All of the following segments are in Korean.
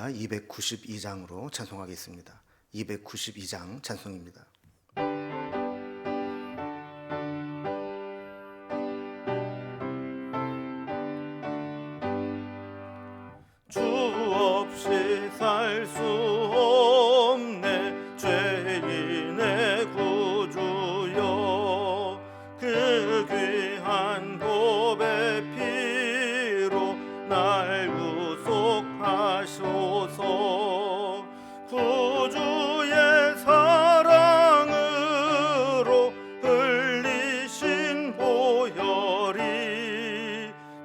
제가 292장으로 찬송하겠습니다. 292장 찬송입니다. 주 없이 살 수 없네 죄인의 구주여 그 귀한 보배 피로 날 구속하소서 구주의 사랑으로 흘리신 보혈이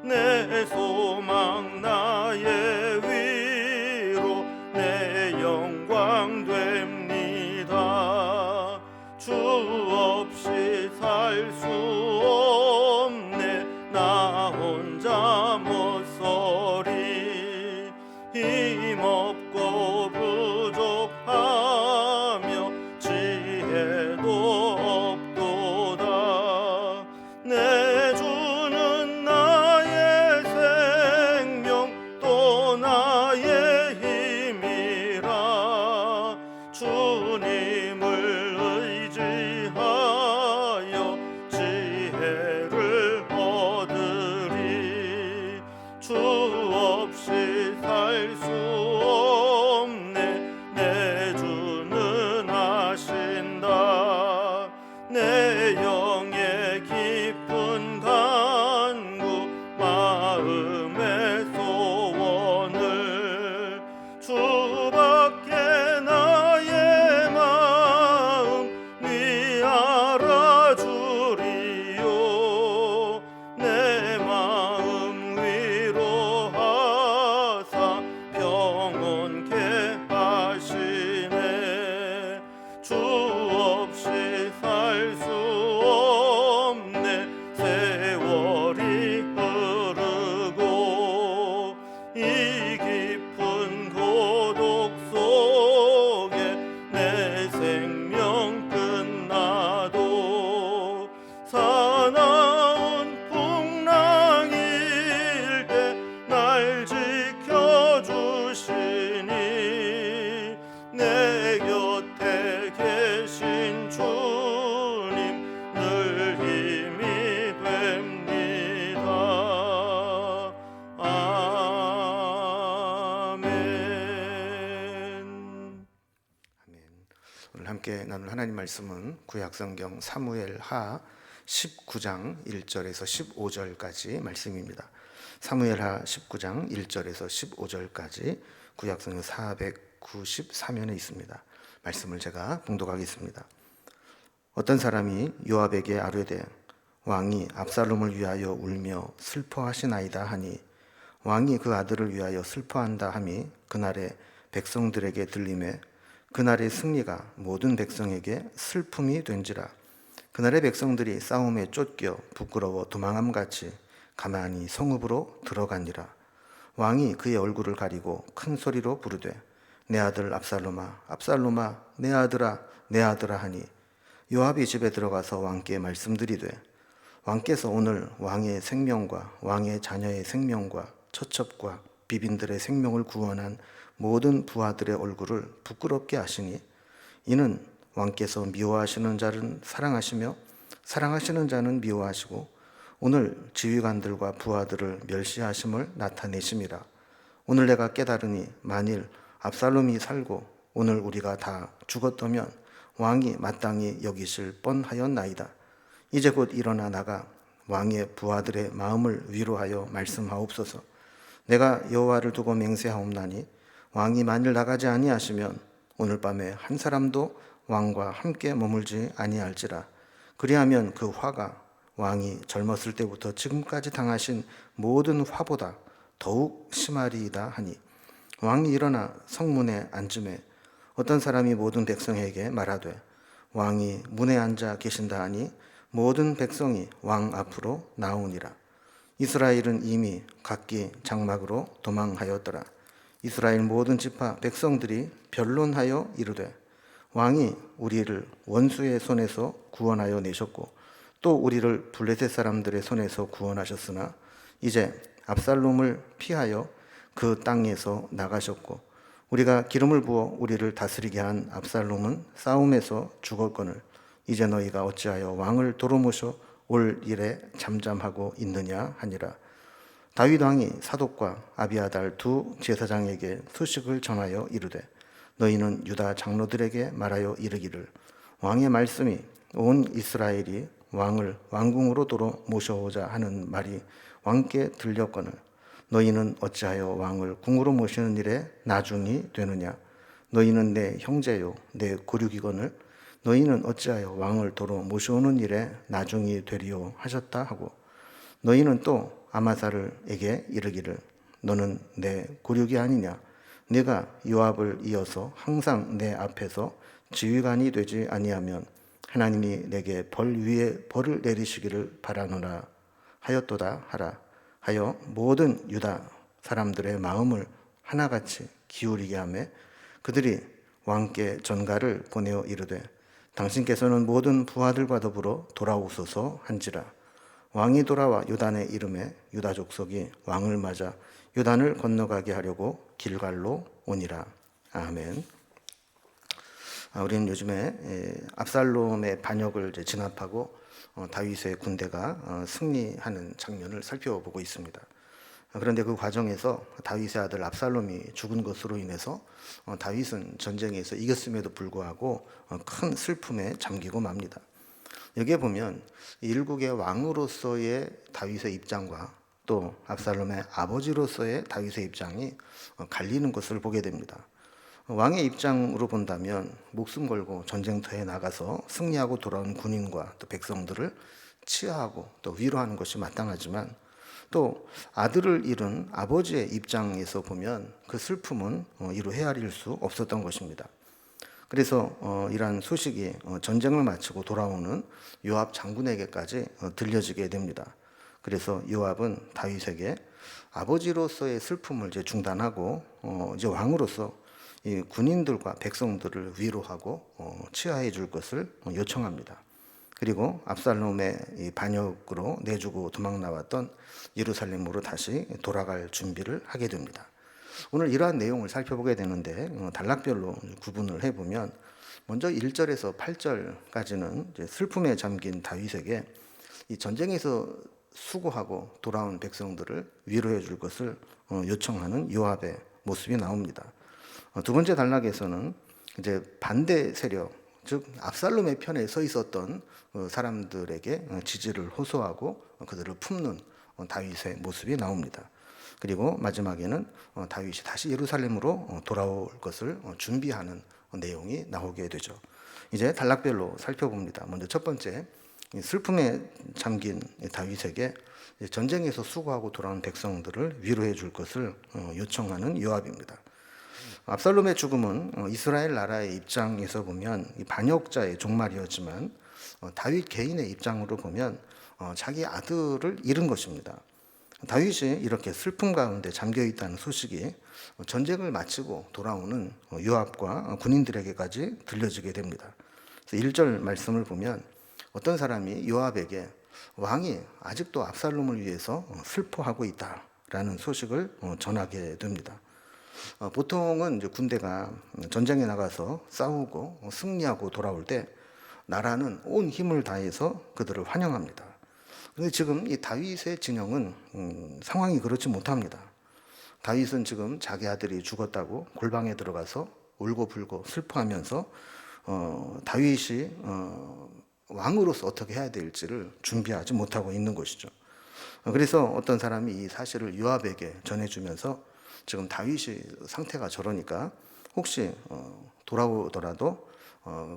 내 소망 나의 위로 내 영광 됩니다. 주 없이 살 수 없네 나 혼자 못 서리 힘없고 부족하며 지혜도 없도다 내 주는 나의 생명 또 나의 힘이라 주님을 의지하여 지혜를 얻으리 주 없이 살 수 없네 내 주는 아신다 내 영의 깊은 간구 마음의 소원을 주밖에 나의 마음 위 알아주리요 내 마음 위로하사 평온케 하시네 주 없이 살 수 없네 세월이 흐르고 이 깊은 고독 속에 내 생명 끝나도 사나운 풍랑일 때 날 지켜주시니 내 곁에 계신 주님 늘 힘이 됩니다. 아멘. 아멘. 오늘 함께 나눌 하나님 말씀은 구약성경 사무엘하 19장 1절에서 15절까지 말씀입니다. 사무엘하 19장 1절에서 15절까지 구약성경 494면에 있습니다. 말씀을 제가 봉독하겠습니다. 어떤 사람이 요압에게 아뢰되 왕이 압살롬을 위하여 울며 슬퍼하시나이다 하니 왕이 그 아들을 위하여 슬퍼한다 함이 그날의 백성들에게 들리매 그날의 승리가 모든 백성에게 슬픔이 된지라. 그날의 백성들이 싸움에 쫓겨 부끄러워 도망함같이 가만히 성읍으로 들어가니라. 왕이 그의 얼굴을 가리고 큰 소리로 부르되 내 아들 압살롬아 압살롬아 내 아들아 내 아들아 하니 요압이 집에 들어가서 왕께 말씀드리되 왕께서 오늘 왕의 생명과 왕의 자녀의 생명과 처첩과 비빈들의 생명을 구원한 모든 부하들의 얼굴을 부끄럽게 하시니 이는 왕께서 미워하시는 자는 사랑하시며 사랑하시는 자는 미워하시고 오늘 지휘관들과 부하들을 멸시하심을 나타내심이라. 오늘 내가 깨달으니 만일 압살롬이 살고 오늘 우리가 다 죽었다면 왕이 마땅히 여기실 뻔하였나이다. 이제 곧 일어나 나가 왕의 부하들의 마음을 위로하여 말씀하옵소서. 내가 여호와를 두고 맹세하옵나니 왕이 만일 나가지 아니하시면 오늘 밤에 한 사람도 왕과 함께 머물지 아니할지라. 그리하면 그 화가 왕이 젊었을 때부터 지금까지 당하신 모든 화보다 더욱 심하리이다 하니 왕이 일어나 성문에 앉음에 어떤 사람이 모든 백성에게 말하되 왕이 문에 앉아 계신다 하니 모든 백성이 왕 앞으로 나오니라. 이스라엘은 이미 각기 장막으로 도망하였더라. 이스라엘 모든 지파 백성들이 변론하여 이르되 왕이 우리를 원수의 손에서 구원하여 내셨고 또 우리를 블레셋 사람들의 손에서 구원하셨으나 이제 압살롬을 피하여 그 땅에서 나가셨고 우리가 기름을 부어 우리를 다스리게 한 압살롬은 싸움에서 죽었거늘 이제 너희가 어찌하여 왕을 도로 모셔 올 일에 잠잠하고 있느냐 하니라. 다윗 왕이 사독과 아비아달 두 제사장에게 소식을 전하여 이르되 너희는 유다 장로들에게 말하여 이르기를 왕의 말씀이 온 이스라엘이 왕을 왕궁으로 도로 모셔오자 하는 말이 왕께 들렸거늘 너희는 어찌하여 왕을 궁으로 모시는 일에 나중이 되느냐. 너희는 내 형제요 내 고륙이거늘 너희는 어찌하여 왕을 도로 모셔오는 일에 나중이 되리요 하셨다 하고 너희는 또 아마사를에게 이르기를 너는 내 고륙이 아니냐. 네가 요압을 이어서 항상 내 앞에서 지휘관이 되지 아니하면 하나님이 내게 벌 위에 벌을 내리시기를 바라노라 하였도다 하라 하여 모든 유다 사람들의 마음을 하나같이 기울이게 하며 그들이 왕께 전가를 보내어 이르되 당신께서는 모든 부하들과 더불어 돌아오소서 한지라. 왕이 돌아와 요단에 이름에 유다 족속이 왕을 맞아 요단을 건너가게 하려고 길갈로 오니라. 아멘. 우리는 요즘에 압살롬의 반역을 진압하고 다윗의 군대가 승리하는 장면을 살펴보고 있습니다. 그런데 그 과정에서 다윗의 아들 압살롬이 죽은 것으로 인해서 다윗은 전쟁에서 이겼음에도 불구하고 큰 슬픔에 잠기고 맙니다. 여기에 보면 일국의 왕으로서의 다윗의 입장과 또 압살롬의 아버지로서의 다윗의 입장이 갈리는 것을 보게 됩니다. 왕의 입장으로 본다면 목숨 걸고 전쟁터에 나가서 승리하고 돌아온 군인과 또 백성들을 치하하고 또 위로하는 것이 마땅하지만 또 아들을 잃은 아버지의 입장에서 보면 그 슬픔은 이루 헤아릴 수 없었던 것입니다. 그래서 이러한 소식이 전쟁을 마치고 돌아오는 요압 장군에게까지 들려지게 됩니다. 그래서 요압은 다윗에게 아버지로서의 슬픔을 이제 중단하고 이제 왕으로서 이 군인들과 백성들을 위로하고 치하해 줄 것을 요청합니다. 그리고 압살롬의 이 반역으로 내주고 도망 나왔던 예루살렘으로 다시 돌아갈 준비를 하게 됩니다. 오늘 이러한 내용을 살펴보게 되는데 단락별로 구분을 해보면 먼저 1절에서 8절까지는 슬픔에 잠긴 다윗에게 이 전쟁에서 수고하고 돌아온 백성들을 위로해 줄 것을 요청하는 요압의 모습이 나옵니다. 두 번째 단락에서는 이제 반대 세력, 즉 압살롬의 편에 서 있었던 사람들에게 지지를 호소하고 그들을 품는 다윗의 모습이 나옵니다. 그리고 마지막에는 다윗이 다시 예루살렘으로 돌아올 것을 준비하는 내용이 나오게 되죠. 이제 단락별로 살펴봅니다. 먼저 첫 번째, 슬픔에 잠긴 다윗에게 전쟁에서 수고하고 돌아온 백성들을 위로해 줄 것을 요청하는 요압입니다. 압살롬의 죽음은 이스라엘 나라의 입장에서 보면 반역자의 종말이었지만 다윗 개인의 입장으로 보면 자기 아들을 잃은 것입니다. 다윗이 이렇게 슬픔 가운데 잠겨 있다는 소식이 전쟁을 마치고 돌아오는 요압과 군인들에게까지 들려지게 됩니다. 그래서 1절 말씀을 보면 어떤 사람이 요압에게 왕이 아직도 압살롬을 위해서 슬퍼하고 있다라는 소식을 전하게 됩니다. 보통은 이제 군대가 전쟁에 나가서 싸우고 승리하고 돌아올 때 나라는 온 힘을 다해서 그들을 환영합니다. 그런데 지금 이 다윗의 진영은 상황이 그렇지 못합니다. 다윗은 지금 자기 아들이 죽었다고 골방에 들어가서 울고불고 슬퍼하면서 다윗이 왕으로서 어떻게 해야 될지를 준비하지 못하고 있는 것이죠. 그래서 어떤 사람이 이 사실을 요압에게 전해주면서 지금 다윗이 상태가 저러니까 혹시 돌아오더라도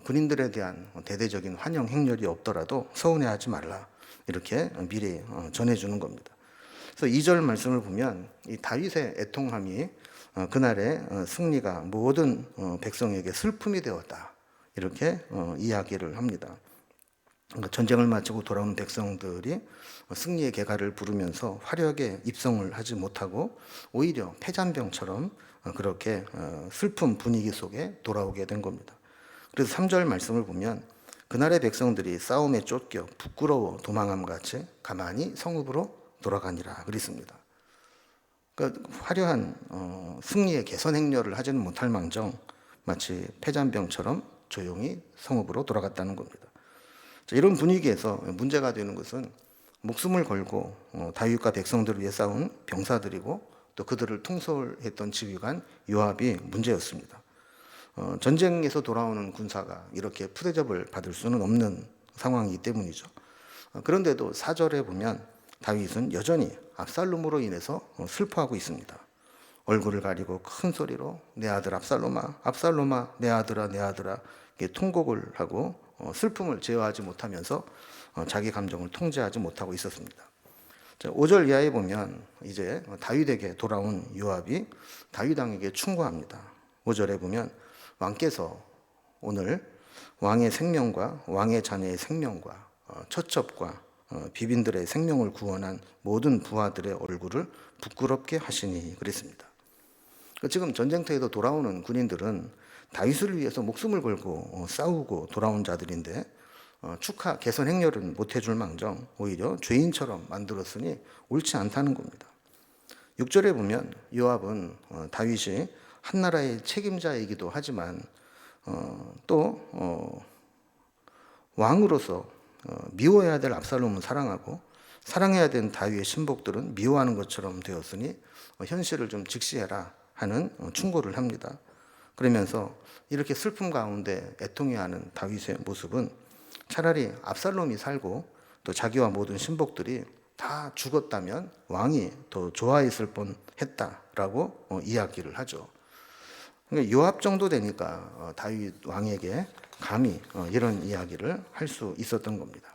군인들에 대한 대대적인 환영 행렬이 없더라도 서운해하지 말라 이렇게 미리 전해주는 겁니다. 그래서 2절 말씀을 보면 이 다윗의 애통함이 그날의 승리가 모든 백성에게 슬픔이 되었다 이렇게 이야기를 합니다. 전쟁을 마치고 돌아온 백성들이 승리의 개가를 부르면서 화려하게 입성을 하지 못하고 오히려 패잔병처럼 그렇게 슬픈 분위기 속에 돌아오게 된 겁니다. 그래서 3절 말씀을 보면 그날의 백성들이 싸움에 쫓겨 부끄러워 도망함 같이 가만히 성읍으로 돌아가니라 그랬습니다. 그러니까 화려한 승리의 개선 행렬을 하지는 못할 망정 마치 패잔병처럼 조용히 성읍으로 돌아갔다는 겁니다. 자, 이런 분위기에서 문제가 되는 것은 목숨을 걸고 다윗과 백성들을 위해 싸운 병사들이고 또 그들을 통솔했던 지휘관 요압이 문제였습니다. 전쟁에서 돌아오는 군사가 이렇게 푸대접을 받을 수는 없는 상황이기 때문이죠. 그런데도 4절에 보면 다윗은 여전히 압살롬으로 인해서 슬퍼하고 있습니다. 얼굴을 가리고 큰 소리로 내 아들 압살롬아, 압살롬아, 내 아들아, 내 아들아 이렇게 통곡을 하고 슬픔을 제어하지 못하면서 자기 감정을 통제하지 못하고 있었습니다. 5절 이하에 보면 이제 다윗에게 돌아온 요압이 다윗 왕에게 충고합니다. 5절에 보면 왕께서 오늘 왕의 생명과 왕의 자녀의 생명과 처첩과 비빈들의 생명을 구원한 모든 부하들의 얼굴을 부끄럽게 하시니 그랬습니다. 지금 전쟁터에서 돌아오는 군인들은 다윗을 위해서 목숨을 걸고 싸우고 돌아온 자들인데 축하 개선 행렬은 못해줄 망정 오히려 죄인처럼 만들었으니 옳지 않다는 겁니다. 6절에 보면 요압은 다윗이 한 나라의 책임자이기도 하지만 또 왕으로서 미워해야 될 압살롬은 사랑하고 사랑해야 되는 다윗의 신복들은 미워하는 것처럼 되었으니 현실을 좀 직시해라 하는 충고를 합니다. 그러면서 이렇게 슬픔 가운데 애통해하는 다윗의 모습은 차라리 압살롬이 살고 또 자기와 모든 신복들이 다 죽었다면 왕이 더 좋아했을 뻔했다라고 이야기를 하죠. 그러니까 요압 정도 되니까 다윗 왕에게 감히 이런 이야기를 할 수 있었던 겁니다.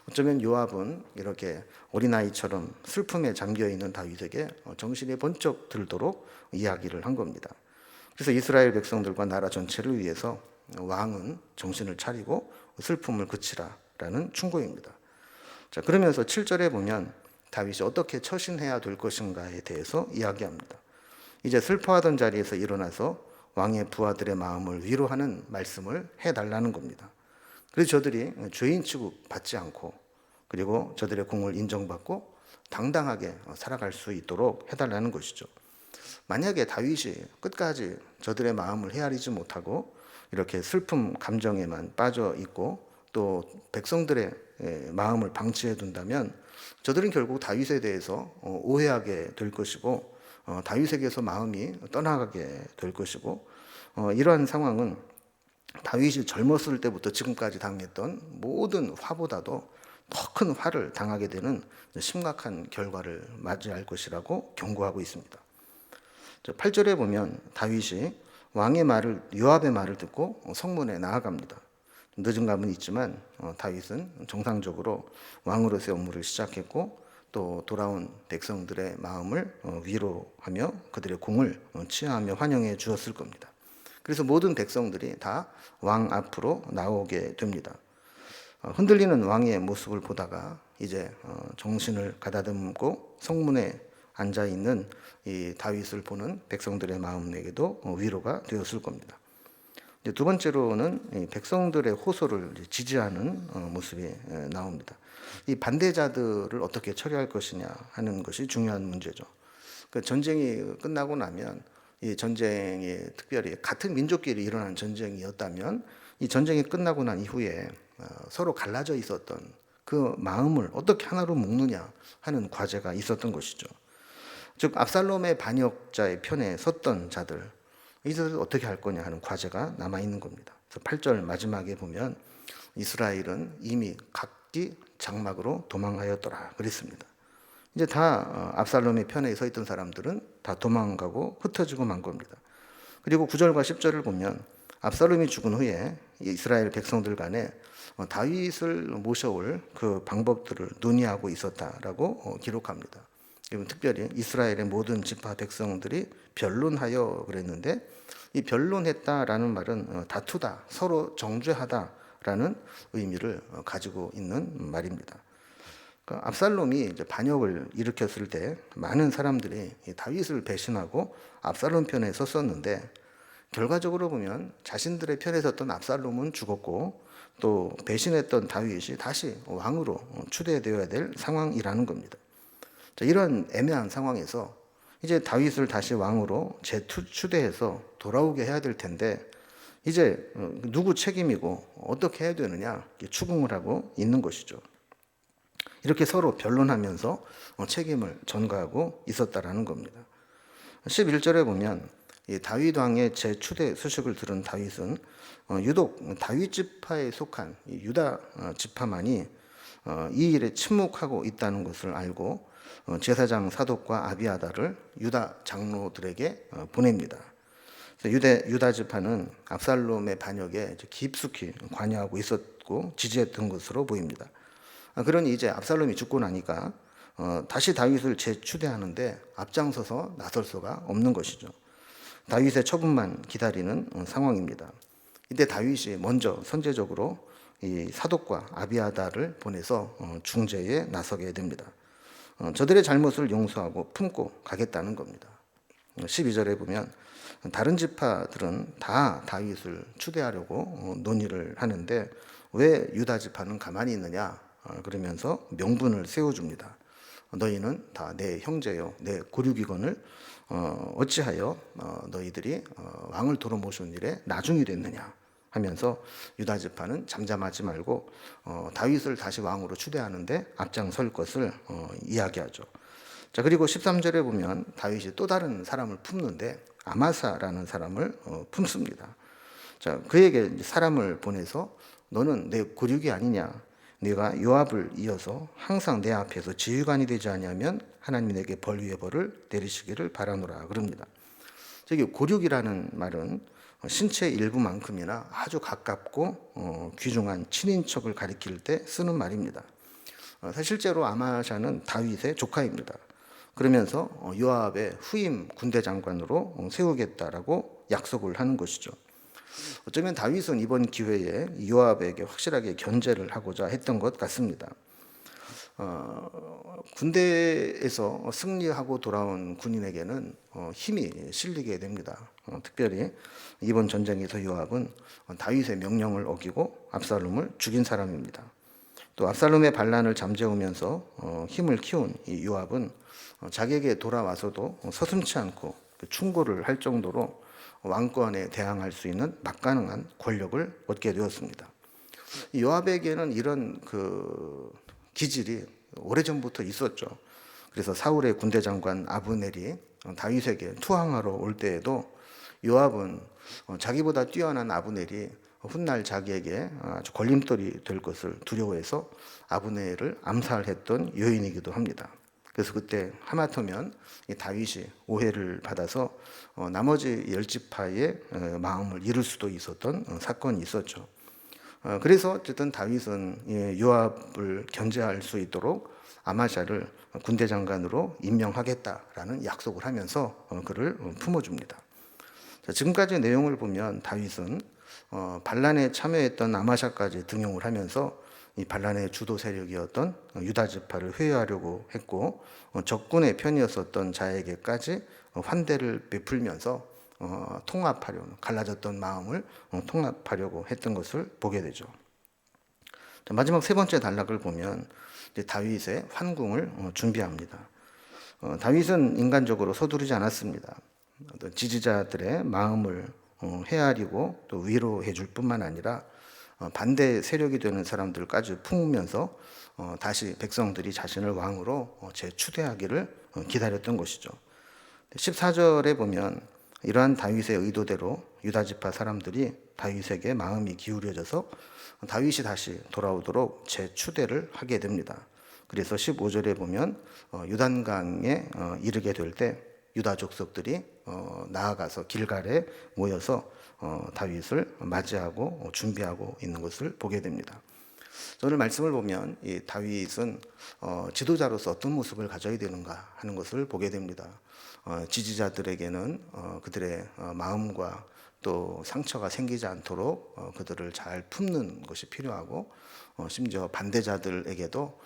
어쩌면 요압은 이렇게 어린아이처럼 슬픔에 잠겨있는 다윗에게 정신이 번쩍 들도록 이야기를 한 겁니다. 그래서 이스라엘 백성들과 나라 전체를 위해서 왕은 정신을 차리고 슬픔을 그치라라는 충고입니다. 자, 그러면서 7절에 보면 다윗이 어떻게 처신해야 될 것인가에 대해서 이야기합니다. 이제 슬퍼하던 자리에서 일어나서 왕의 부하들의 마음을 위로하는 말씀을 해달라는 겁니다. 그래서 저들이 죄인 취급 받지 않고 그리고 저들의 공을 인정받고 당당하게 살아갈 수 있도록 해달라는 것이죠. 만약에 다윗이 끝까지 저들의 마음을 헤아리지 못하고 이렇게 슬픔 감정에만 빠져 있고 또 백성들의 마음을 방치해 둔다면 저들은 결국 다윗에 대해서 오해하게 될 것이고 다윗에게서 마음이 떠나가게 될 것이고 이러한 상황은 다윗이 젊었을 때부터 지금까지 당했던 모든 화보다도 더 큰 화를 당하게 되는 심각한 결과를 맞이할 것이라고 경고하고 있습니다. 8절에 보면 다윗이 왕의 말을 요압의 말을 듣고 성문에 나아갑니다. 늦은 감은 있지만 다윗은 정상적으로 왕으로서의 업무를 시작했고 또 돌아온 백성들의 마음을 위로하며 그들의 공을 치하하며 환영해 주었을 겁니다. 그래서 모든 백성들이 다 왕 앞으로 나오게 됩니다. 흔들리는 왕의 모습을 보다가 이제 정신을 가다듬고 성문에 앉아 있는 이 다윗을 보는 백성들의 마음에게도 위로가 되었을 겁니다. 두 번째로는 백성들의 호소를 지지하는 모습이 나옵니다. 이 반대자들을 어떻게 처리할 것이냐 하는 것이 중요한 문제죠. 그 전쟁이 끝나고 나면 이 전쟁이 특별히 같은 민족끼리 일어난 전쟁이었다면 이 전쟁이 끝나고 난 이후에 서로 갈라져 있었던 그 마음을 어떻게 하나로 묶느냐 하는 과제가 있었던 것이죠. 즉 압살롬의 반역자의 편에 섰던 자들 이들을 어떻게 할 거냐 하는 과제가 남아 있는 겁니다. 그래서 8절 마지막에 보면 이스라엘은 이미 각기 장막으로 도망하였더라 그랬습니다. 이제 다 압살롬의 편에 서 있던 사람들은 다 도망가고 흩어지고 만 겁니다. 그리고 9절과 10절을 보면 압살롬이 죽은 후에 이스라엘 백성들 간에 다윗을 모셔올 그 방법들을 논의하고 있었다라고 기록합니다. 특별히 이스라엘의 모든 지파 백성들이 변론하여 그랬는데 이 변론했다라는 말은 다투다, 서로 정죄하다라는 의미를 가지고 있는 말입니다. 그러니까 압살롬이 이제 반역을 일으켰을 때 많은 사람들이 다윗을 배신하고 압살롬 편에 섰었는데 결과적으로 보면 자신들의 편에 섰던 압살롬은 죽었고 또 배신했던 다윗이 다시 왕으로 추대되어야 될 상황이라는 겁니다. 자, 이런 애매한 상황에서 이제 다윗을 다시 왕으로 재추대해서 돌아오게 해야 될 텐데 이제 누구 책임이고 어떻게 해야 되느냐 추궁을 하고 있는 것이죠. 이렇게 서로 변론하면서 책임을 전가하고 있었다라는 겁니다. 11절에 보면 이 다윗 왕의 재추대 소식을 들은 다윗은 유독 다윗 지파에 속한 유다 지파만이 이 일에 침묵하고 있다는 것을 알고 제사장 사독과 아비아다를 유다 장로들에게 보냅니다. 유다 지파는 압살롬의 반역에 깊숙이 관여하고 있었고 지지했던 것으로 보입니다. 그러니 이제 압살롬이 죽고 나니까 다시 다윗을 재추대하는데 앞장서서 나설 수가 없는 것이죠. 다윗의 처분만 기다리는 상황입니다. 이때 다윗이 먼저 선제적으로 이 사독과 아비아다를 보내서 중재에 나서게 됩니다. 저들의 잘못을 용서하고 품고 가겠다는 겁니다. 12절에 보면 다른 지파들은 다 다윗을 추대하려고 논의를 하는데 왜 유다 지파는 가만히 있느냐 그러면서 명분을 세워줍니다. 너희는 다 내 형제요 내 고륙이건을 어찌하여 너희들이 왕을 돌아모신 일에 나중이 됐느냐 하면서 유다 지파는 잠잠하지 말고 다윗을 다시 왕으로 추대하는데 앞장설 것을 이야기하죠. 자, 그리고 13절에 보면 다윗이 또 다른 사람을 품는데 아마사라는 사람을 품습니다. 자, 그에게 사람을 보내서 너는 내 고륙이 아니냐? 네가 요압을 이어서 항상 내 앞에서 지휘관이 되지 아니하면 하나님이 내게 벌 위에 벌을 내리시기를 바라노라 그럽니다. 저기 고륙이라는 말은 신체 일부만큼이나 아주 가깝고 귀중한 친인척을 가리킬 때 쓰는 말입니다. 실제로 아마샤는 다윗의 조카입니다. 그러면서 요압의 후임 군대 장관으로 세우겠다라고 약속을 하는 것이죠. 어쩌면 다윗은 이번 기회에 요압에게 확실하게 견제를 하고자 했던 것 같습니다. 군대에서 승리하고 돌아온 군인에게는 힘이 실리게 됩니다. 특별히 이번 전쟁에서 요압은 다윗의 명령을 어기고 압살롬을 죽인 사람입니다. 또 압살롬의 반란을 잠재우면서 힘을 키운 이 요압은 자기에게 돌아와서도 서슴지 않고 충고를 할 정도로 왕권에 대항할 수 있는 막강한 권력을 얻게 되었습니다. 요압에게는 이런 기질이 오래전부터 있었죠. 그래서 사울의 군대 장관 아브넬이 다윗에게 투항하러 올 때에도 요압은 자기보다 뛰어난 아브넬이 훗날 자기에게 아주 걸림돌이 될 것을 두려워해서 아브넬을 암살했던 요인이기도 합니다. 그래서 그때 하마터면 다윗이 오해를 받아서 나머지 10지파의 마음을 잃을 수도 있었던 사건이 있었죠. 그래서 어쨌든 다윗은 요압을 견제할 수 있도록 아마샤를 군대 장관으로 임명하겠다라는 약속을 하면서 그를 품어줍니다. 지금까지 내용을 보면 다윗은 반란에 참여했던 아마샤까지 등용을 하면서 이 반란의 주도 세력이었던 유다 지파를 회유하려고 했고 적군의 편이었었던 자에게까지 환대를 베풀면서 통합하려는 갈라졌던 마음을 통합하려고 했던 것을 보게 되죠. 마지막 세 번째 단락을 보면 다윗의 환궁을 준비합니다. 다윗은 인간적으로 서두르지 않았습니다. 지지자들의 마음을 헤아리고 또 위로해 줄 뿐만 아니라 반대 세력이 되는 사람들까지 품으면서 다시 백성들이 자신을 왕으로 재추대하기를 기다렸던 것이죠. 14절에 보면 이러한 다윗의 의도대로 유다지파 사람들이 다윗에게 마음이 기울여져서 다윗이 다시 돌아오도록 재추대를 하게 됩니다. 그래서 15절에 보면 요단강에 이르게 될 때 유다 족속들이 나아가서 길갈에 모여서 다윗을 맞이하고 준비하고 있는 것을 보게 됩니다. 오늘 말씀을 보면 이 다윗은 지도자로서 어떤 모습을 가져야 되는가 하는 것을 보게 됩니다. 지지자들에게는 그들의 마음과 또 상처가 생기지 않도록 그들을 잘 품는 것이 필요하고 심지어 반대자들에게도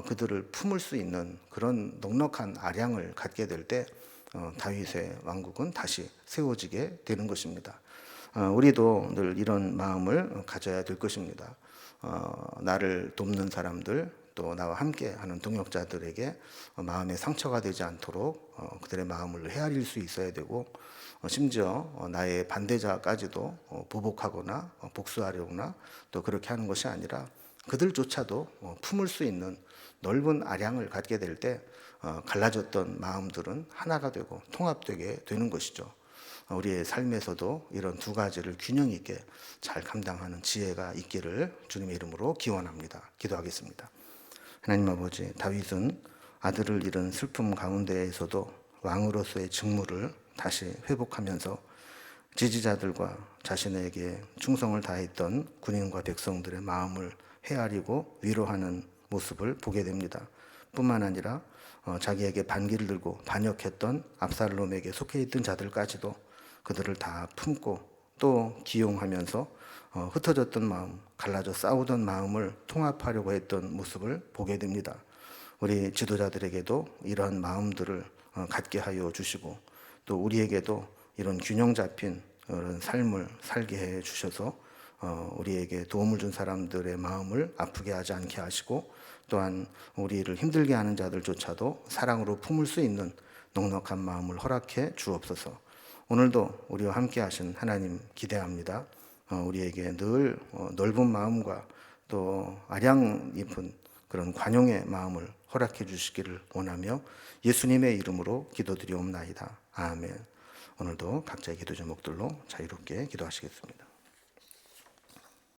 그들을 품을 수 있는 그런 넉넉한 아량을 갖게 될 때 다윗의 왕국은 다시 세워지게 되는 것입니다. 우리도 늘 이런 마음을 가져야 될 것입니다. 나를 돕는 사람들 또 나와 함께하는 동역자들에게 마음의 상처가 되지 않도록 그들의 마음을 헤아릴 수 있어야 되고, 심지어 나의 반대자까지도 보복하거나 복수하려거나 또 그렇게 하는 것이 아니라 그들조차도 품을 수 있는 넓은 아량을 갖게 될 때 갈라졌던 마음들은 하나가 되고 통합되게 되는 것이죠. 우리의 삶에서도 이런 두 가지를 균형 있게 잘 감당하는 지혜가 있기를 주님의 이름으로 기원합니다. 기도하겠습니다. 하나님 아버지, 다윗은 아들을 잃은 슬픔 가운데에서도 왕으로서의 직무를 다시 회복하면서 지지자들과 자신에게 충성을 다했던 군인과 백성들의 마음을 헤아리고 위로하는 모습을 보게 됩니다. 뿐만 아니라 자기에게 반기를 들고 반역했던 압살롬에게 속해 있던 자들까지도 그들을 다 품고 또 기용하면서 흩어졌던 마음, 갈라져 싸우던 마음을 통합하려고 했던 모습을 보게 됩니다. 우리 지도자들에게도 이러한 마음들을 갖게 하여 주시고, 또 우리에게도 이런 균형 잡힌 그런 삶을 살게 해 주셔서 우리에게 도움을 준 사람들의 마음을 아프게 하지 않게 하시고, 또한 우리를 힘들게 하는 자들조차도 사랑으로 품을 수 있는 넉넉한 마음을 허락해 주옵소서. 오늘도 우리와 함께 하신 하나님 기대합니다. 우리에게 늘 넓은 마음과 또 아량 깊은 그런 관용의 마음을 허락해 주시기를 원하며 예수님의 이름으로 기도드리옵나이다. 아멘. 오늘도 각자의 기도 제목들로 자유롭게 기도하시겠습니다.